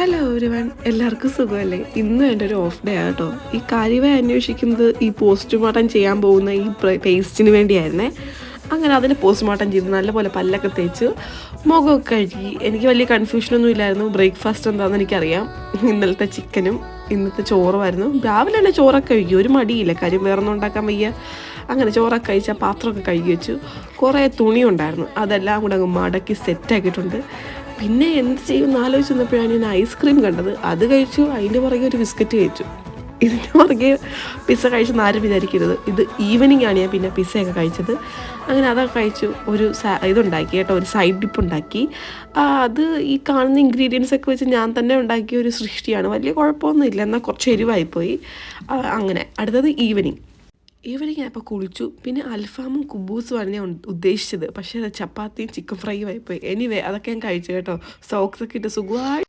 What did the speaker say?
Hello everyone, എല്ലാവർക്കും സുഖമല്ലേ? ഇന്ന് എൻ്റെ ഒരു ഓഫ് ഡേ ആട്ടോ. ഈ കാര്യമായി അന്വേഷിക്കുന്നത് ഈ പോസ്റ്റ്മോർട്ടം ചെയ്യാൻ പോകുന്ന ഈ പേസ്റ്റിന് വേണ്ടിയായിരുന്നേ. അങ്ങനെ അതിന് പോസ്റ്റ്മോർട്ടം ചെയ്ത് നല്ലപോലെ പല്ലൊക്കെ തേച്ച് മുഖമൊക്കെ കഴുകി. എനിക്ക് വലിയ കൺഫ്യൂഷനൊന്നും ഇല്ലായിരുന്നു. ബ്രേക്ക്ഫാസ്റ്റ് എന്താണെന്ന് എനിക്കറിയാം. ഇന്നലത്തെ ചിക്കനും ഇന്നത്തെ ചോറുമായിരുന്നു. രാവിലെ തന്നെ ചോറൊക്കെ കഴുകി, ഒരു മടിയില്ല, കാര്യം വേറൊന്നും ഉണ്ടാക്കാൻ വയ്യ. അങ്ങനെ ചോറൊക്കെ കഴിച്ചാൽ പാത്രമൊക്കെ കഴുകി വെച്ചു. കുറേ തുണി ഉണ്ടായിരുന്നു, അതെല്ലാം കൂടെ അങ്ങ് മടക്കി സെറ്റാക്കിയിട്ടുണ്ട്. പിന്നെ എന്ത് ചെയ്യുമെന്ന് ആലോചിച്ച് വന്നപ്പോഴാണ് ഞാൻ ഐസ്ക്രീം കണ്ടത്. അത് കഴിച്ചു. അതിൻ്റെ പുറകെ ഒരു ബിസ്ക്കറ്റ് കഴിച്ചു. ഇതിൻ്റെ പുറകെ പിസ്സ കഴിച്ചെന്ന് ആരും വിചാരിക്കരുത്. ഇത് ഈവനിങ് ആണ് ഞാൻ പിന്നെ പിസ്സയൊക്കെ കഴിച്ചത്. അങ്ങനെ അതൊക്കെ കഴിച്ചു. ഒരു ഇതുണ്ടാക്കി കേട്ടോ, ഒരു സൈഡ് ഡിപ്പ് ഉണ്ടാക്കി. അത് ഈ കാണുന്ന ഇൻഗ്രീഡിയൻസ് ഒക്കെ വെച്ച് ഞാൻ തന്നെ ഉണ്ടാക്കിയ ഒരു സൃഷ്ടിയാണ്. വലിയ കുഴപ്പമൊന്നുമില്ല, എന്നാൽ കുറച്ച് എരിവായിപ്പോയി. അങ്ങനെ അടുത്തത് ഈവനിങ് ആയപ്പോൾ കുളിച്ചു. പിന്നെ അൽഫാമും കുബൂസുമാണ് ഞാൻ ഉദ്ദേശിച്ചത്. പക്ഷേ അത് ചപ്പാത്തിയും ചിക്കൻ ഫ്രൈയും ആയിപ്പോയി. എനിവേ അതൊക്കെ ഞാൻ കഴിച്ചു കേട്ടോ. സോക്സൊക്കെ ഇട്ട് സുഖമായി